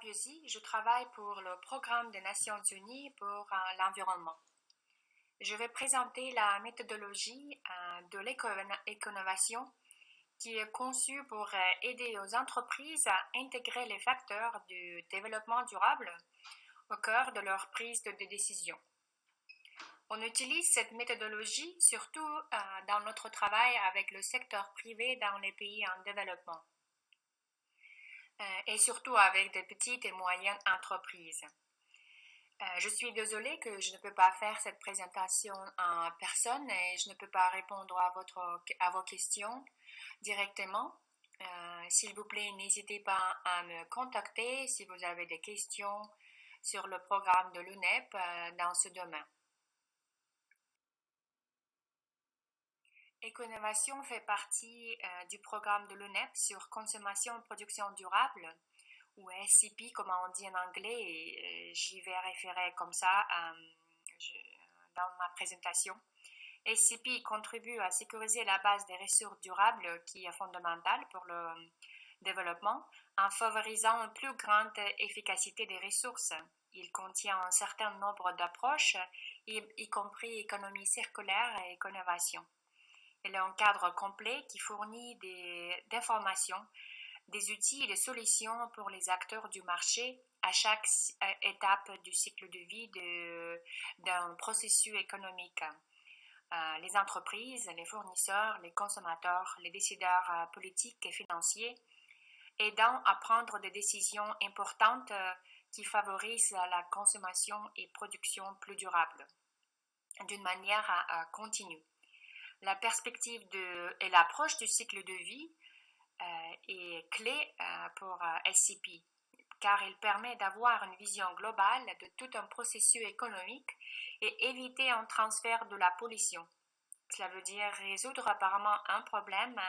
Fabiosi, je travaille pour le programme des Nations Unies pour l'environnement. Je vais présenter la méthodologie de l'éco-innovation qui est conçue pour aider aux entreprises à intégrer les facteurs du développement durable au cœur de leur prise de décision. On utilise cette méthodologie surtout dans notre travail avec le secteur privé dans les pays en développement et surtout avec des petites et moyennes entreprises. Je suis désolée que je ne peux pas faire cette présentation en personne et je ne peux pas répondre à vos questions directement. S'il vous plaît, n'hésitez pas à me contacter si vous avez des questions sur le programme de l'UNEP dans ce domaine. Éco-innovation fait partie du programme de l'UNEP sur consommation et production durable, ou SCP comme on dit en anglais, et j'y vais référer comme ça dans ma présentation. SCP contribue à sécuriser la base des ressources durables qui est fondamentale pour le développement en favorisant une plus grande efficacité des ressources. Il contient un certain nombre d'approches, y compris économie circulaire et éco-innovation. Il est un cadre complet qui fournit des informations, des outils et des solutions pour les acteurs du marché à chaque étape du cycle de vie d'un processus économique. Les entreprises, les fournisseurs, les consommateurs, les décideurs politiques et financiers, aidant à prendre des décisions importantes qui favorisent la consommation et production plus durable d'une manière continue. La perspective et l'approche du cycle de vie est clé pour SCP, car il permet d'avoir une vision globale de tout un processus économique et éviter un transfert de la pollution. Cela veut dire résoudre apparemment un problème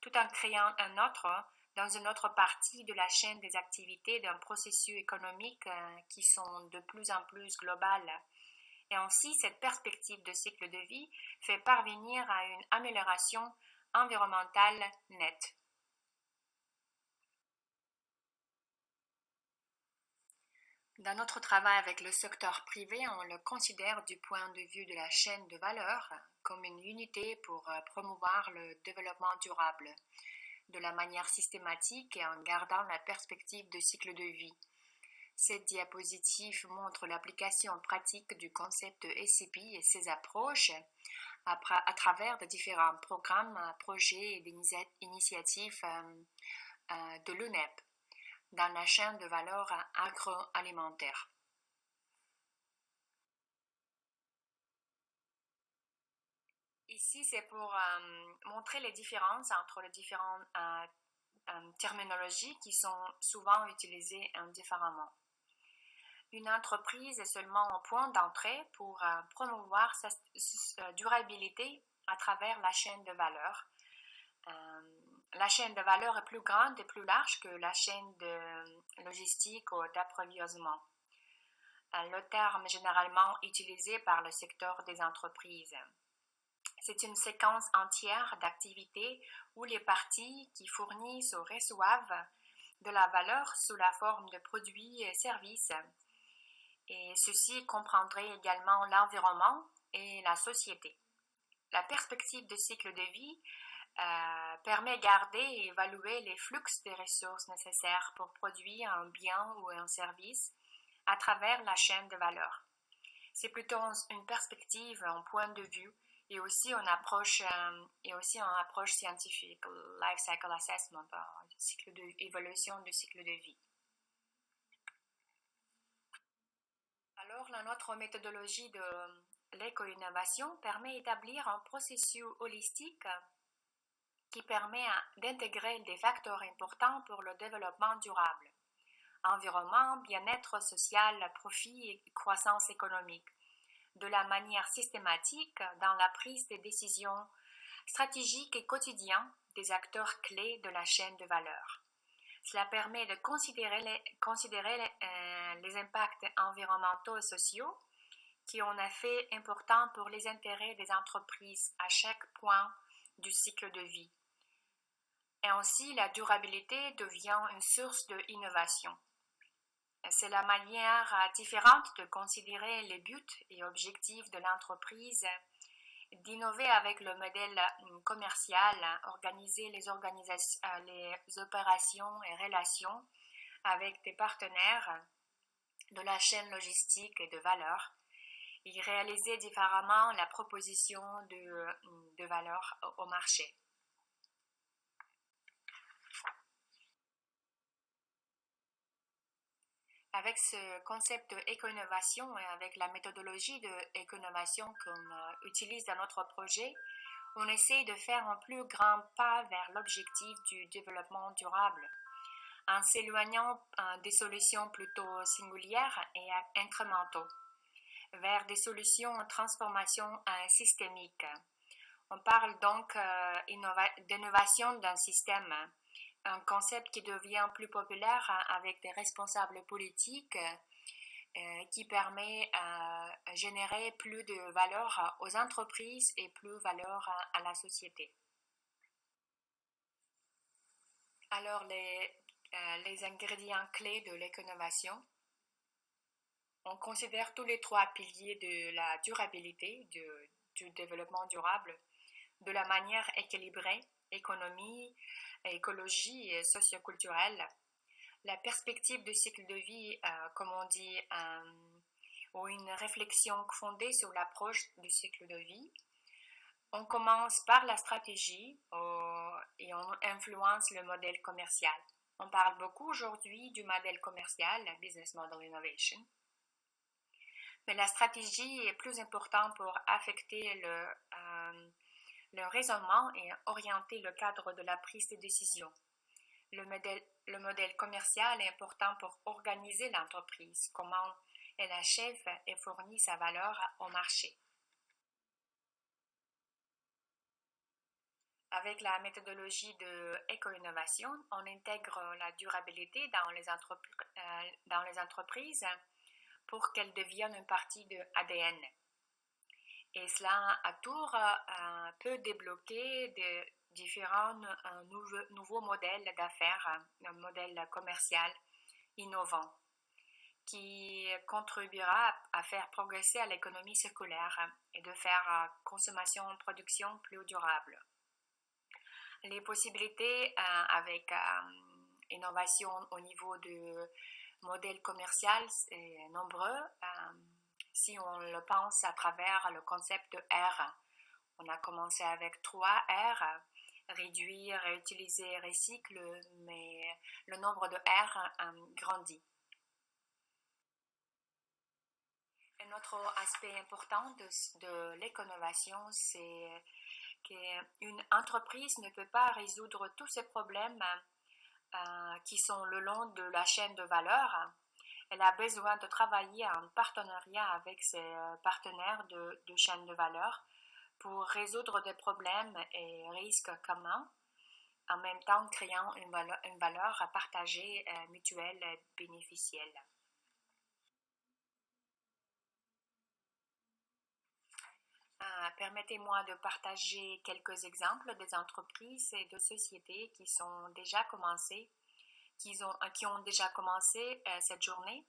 tout en créant un autre dans une autre partie de la chaîne des activités d'un processus économique qui sont de plus en plus globales. Et ainsi, cette perspective de cycle de vie fait parvenir à une amélioration environnementale nette. Dans notre travail avec le secteur privé, on le considère du point de vue de la chaîne de valeur comme une unité pour promouvoir le développement durable de la manière systématique et en gardant la perspective de cycle de vie. Cette diapositive montre l'application pratique du concept de SCP et ses approches à travers de différents programmes, projets et initiatives de l'UNEP dans la chaîne de valeur agroalimentaire. Ici, c'est pour montrer les différences entre les différentes terminologies qui sont souvent utilisées différemment. Une entreprise est seulement un point d'entrée pour promouvoir sa durabilité à travers la chaîne de valeur. La chaîne de valeur est plus grande et plus large que la chaîne de logistique ou d'approvisionnement. Le terme généralement utilisé par le secteur des entreprises. C'est une séquence entière d'activités où les parties qui fournissent ou reçoivent de la valeur sous la forme de produits et services. Et ceci comprendrait également l'environnement et la société. La perspective de cycle de vie permet de garder et évaluer les flux des ressources nécessaires pour produire un bien ou un service à travers la chaîne de valeur. C'est plutôt une perspective, un point de vue et aussi une approche scientifique, life cycle assessment, évolution du cycle de vie. Alors, notre méthodologie de l'éco-innovation permet d'établir un processus holistique qui permet d'intégrer des facteurs importants pour le développement durable, environnement, bien-être social, profit et croissance économique, de la manière systématique dans la prise des décisions stratégiques et quotidiennes des acteurs clés de la chaîne de valeur. Cela permet de considérer les impacts environnementaux et sociaux qui ont un effet important pour les intérêts des entreprises à chaque point du cycle de vie. Et ainsi, la durabilité devient une source d'innovation. C'est la manière différente de considérer les buts et objectifs de l'entreprise, d'innover avec le modèle commercial, organiser les opérations et relations avec des partenaires de la chaîne logistique et de valeur et réaliser différemment la proposition de valeur au marché. Avec ce concept d'éco-innovation et avec la méthodologie d'éco-innovation qu'on utilise dans notre projet, on essaie de faire un plus grand pas vers l'objectif du développement durable, en s'éloignant des solutions plutôt singulières et incrémentaux, vers des solutions en transformation systémique. On parle donc d'innovation d'un système, un concept qui devient plus populaire avec des responsables politiques qui permet de générer plus de valeur aux entreprises et plus de valeur à la société. Alors, les ingrédients clés de l'éco-innovation, on considère tous les trois piliers de la durabilité, du développement durable, de la manière équilibrée, économie, écologie et socioculturelle. La perspective du cycle de vie, comme on dit, ou une réflexion fondée sur l'approche du cycle de vie. On commence par la stratégie et on influence le modèle commercial. On parle beaucoup aujourd'hui du modèle commercial, la Business Model Innovation. Mais la stratégie est plus importante pour affecter le raisonnement et orienter le cadre de la prise de décision. Le modèle commercial est important pour organiser l'entreprise, comment elle achève et fournit sa valeur au marché. Avec la méthodologie de éco-innovation, on intègre la durabilité dans les entreprises pour qu'elle devienne une partie de ADN. Et cela à tour peut débloquer différents nouveaux modèles d'affaires, un modèle commercial innovant qui contribuera à faire progresser à l'économie circulaire et de faire consommation-production plus durable. Les possibilités avec innovation au niveau du modèle commercial sont nombreux. Si on le pense à travers le concept de R, on a commencé avec 3 R, réduire, réutiliser, recycle, mais le nombre de R grandit. Un autre aspect important de l'éco-innovation, c'est qu'une entreprise ne peut pas résoudre tous ces problèmes qui sont le long de la chaîne de valeur. Elle a besoin de travailler en partenariat avec ses partenaires de chaîne de valeur pour résoudre des problèmes et risques communs, en même temps créant une valeur partagée, mutuelle et bénéficielle. Permettez-moi de partager quelques exemples des entreprises et de sociétés qui ont déjà commencé cette journée.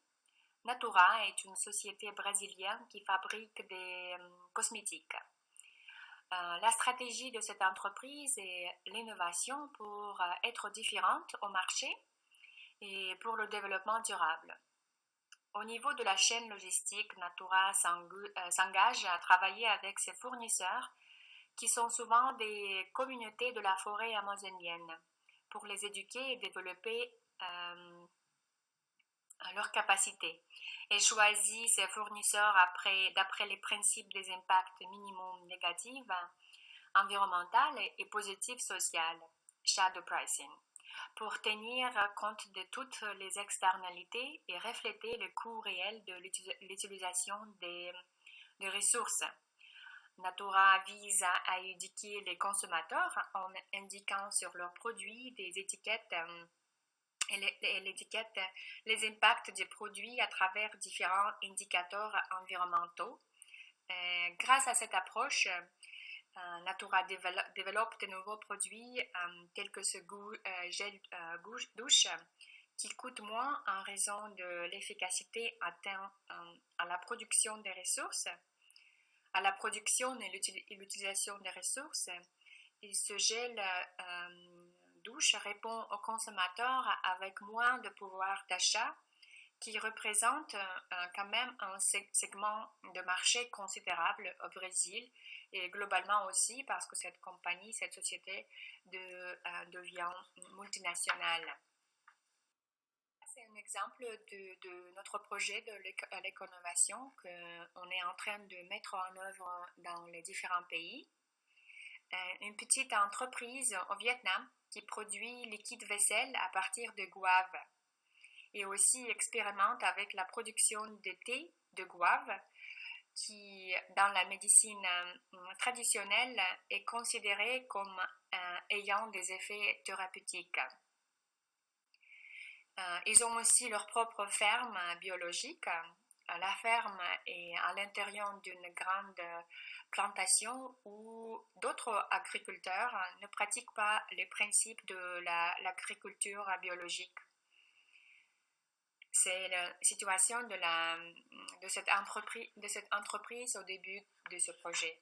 Natura est une société brésilienne qui fabrique des cosmétiques. La stratégie de cette entreprise est l'innovation pour être différente au marché et pour le développement durable. Au niveau de la chaîne logistique, Natura s'engage à travailler avec ses fournisseurs qui sont souvent des communautés de la forêt amazonienne pour les éduquer et développer leurs capacités. Elle choisit ses fournisseurs d'après les principes des impacts minimum négatifs, environnementaux et positifs sociaux, shadow pricing, pour tenir compte de toutes les externalités et refléter le coût réel de l'utilisation des ressources. Natura vise à éduquer les consommateurs en indiquant sur leurs produits des étiquettes les impacts des produits à travers différents indicateurs environnementaux. Grâce à cette approche, Natura développe de nouveaux produits tels que ce gel douche qui coûtent moins en raison de l'efficacité atteinte à la production des ressources, à la production et l'utilisation des ressources. Et ce gel douche répond aux consommateurs avec moins de pouvoir d'achat, qui représente quand même un segment de marché considérable au Brésil et globalement aussi parce que cette compagnie, cette société devient multinationale. C'est un exemple de notre projet de l'éconovation qu'on est en train de mettre en œuvre dans les différents pays. Une petite entreprise au Vietnam qui produit liquide vaisselle à partir de goave et aussi expérimente avec la production de thé de goave qui, dans la médecine traditionnelle, est considéré comme ayant des effets thérapeutiques. Ils ont aussi leur propre ferme biologique. La ferme est à l'intérieur d'une grande plantation où d'autres agriculteurs ne pratiquent pas les principes de l'agriculture biologique. C'est la situation de cette entreprise au début de ce projet.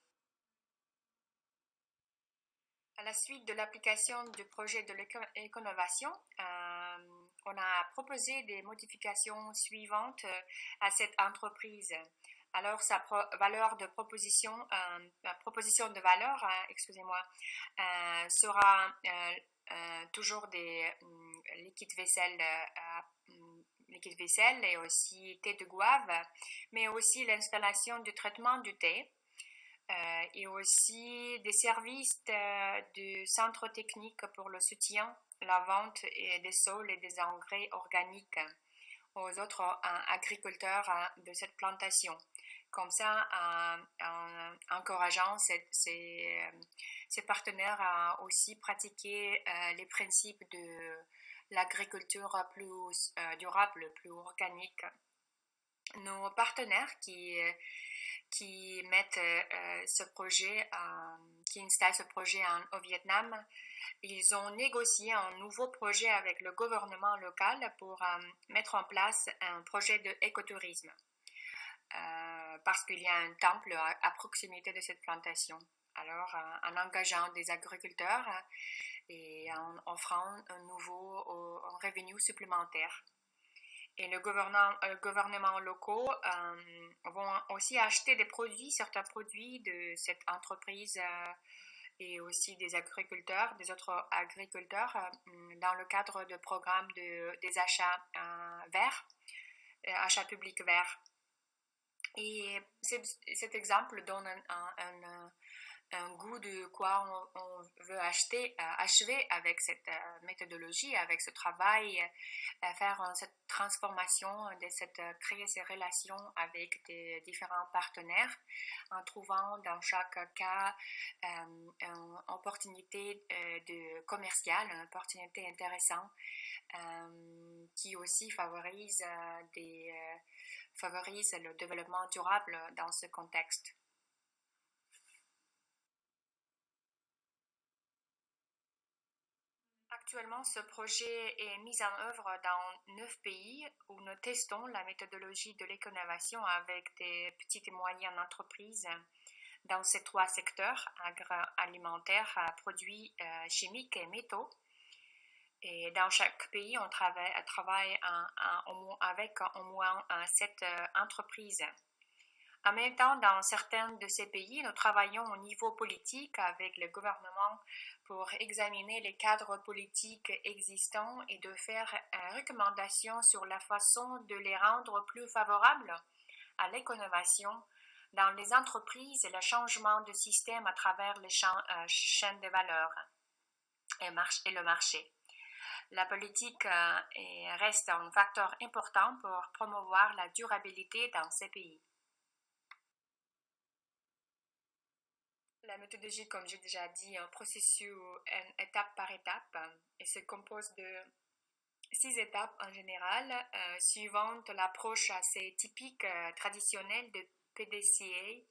À la suite de l'application du projet de l'éconovation, on a proposé des modifications suivantes à cette entreprise. Alors, sa valeur de proposition de valeur, sera toujours des liquides vaisselle et aussi thé de goave, mais aussi l'installation du traitement du thé et aussi des services du centre technique pour le soutien, la vente des sols et des engrais organiques aux autres agriculteurs de cette plantation. Comme ça, en encourageant ces partenaires à aussi pratiquer les principes de l'agriculture plus durable, plus organique. Nos partenaires qui mettent ce projet, qui installent ce projet au Vietnam, ils ont négocié un nouveau projet avec le gouvernement local pour mettre en place un projet d'écotourisme. Parce qu'il y a un temple à proximité de cette plantation. Alors, en engageant des agriculteurs et en offrant un revenu supplémentaire. Et le gouvernement locaux vont aussi acheter certains produits de cette entreprise et aussi des autres agriculteurs dans le cadre de programmes des achats verts, achats publics verts. Et cet exemple donne un goût de quoi on veut achever avec cette méthodologie, avec ce travail, faire cette transformation, créer ces relations avec des différents partenaires en trouvant dans chaque cas une opportunité commerciale, une opportunité intéressante qui aussi favorise le développement durable dans ce contexte. Actuellement, ce projet est mis en œuvre dans 9 pays où nous testons la méthodologie de l'éconovation avec des petites et moyennes entreprises dans ces 3 secteurs, agroalimentaire, produits chimiques et métaux. Et dans chaque pays, on travaille avec au moins 7 entreprises. En même temps, dans certains de ces pays, nous travaillons au niveau politique avec le gouvernement pour examiner les cadres politiques existants et de faire recommandations sur la façon de les rendre plus favorables à l'éconovation dans les entreprises et le changement de système à travers les chaînes de valeur et le marché. La politique reste un facteur important pour promouvoir la durabilité dans ces pays. La méthodologie, comme j'ai déjà dit, est un processus étape par étape et se compose de 6 étapes en général, suivant l'approche assez typique traditionnelle de PDCA,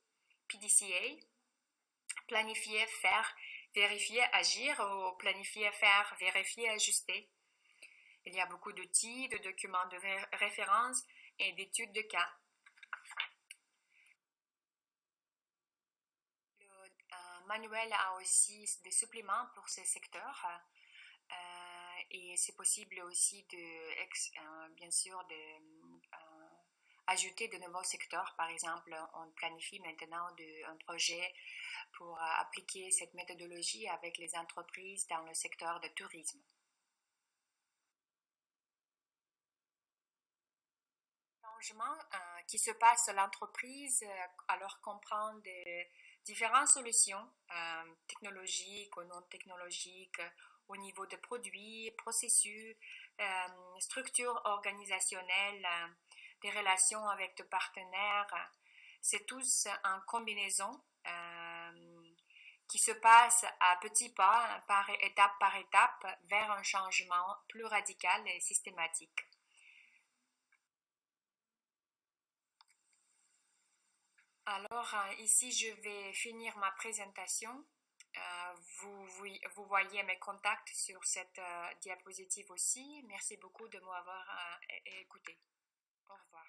planifier, faire, vérifier, agir, ou planifier, faire, vérifier, ajuster. Il y a beaucoup d'outils, de documents de référence et d'études de cas. Le manuel a aussi des suppléments pour ces secteurs et c'est possible aussi bien sûr ajouter de nouveaux secteurs. Par exemple, on planifie maintenant un projet pour appliquer cette méthodologie avec les entreprises dans le secteur du tourisme. Changements qui se passent à l'entreprise, alors comprendre des différentes solutions technologiques ou non technologiques au niveau de produits, processus, structures organisationnelles, des relations avec des partenaires. C'est tous en combinaison qui se passe à petits pas, par étape, vers un changement plus radical et systématique. Alors, ici, je vais finir ma présentation. Vous voyez mes contacts sur cette diapositive aussi. Merci beaucoup de m'avoir écouté. Au revoir.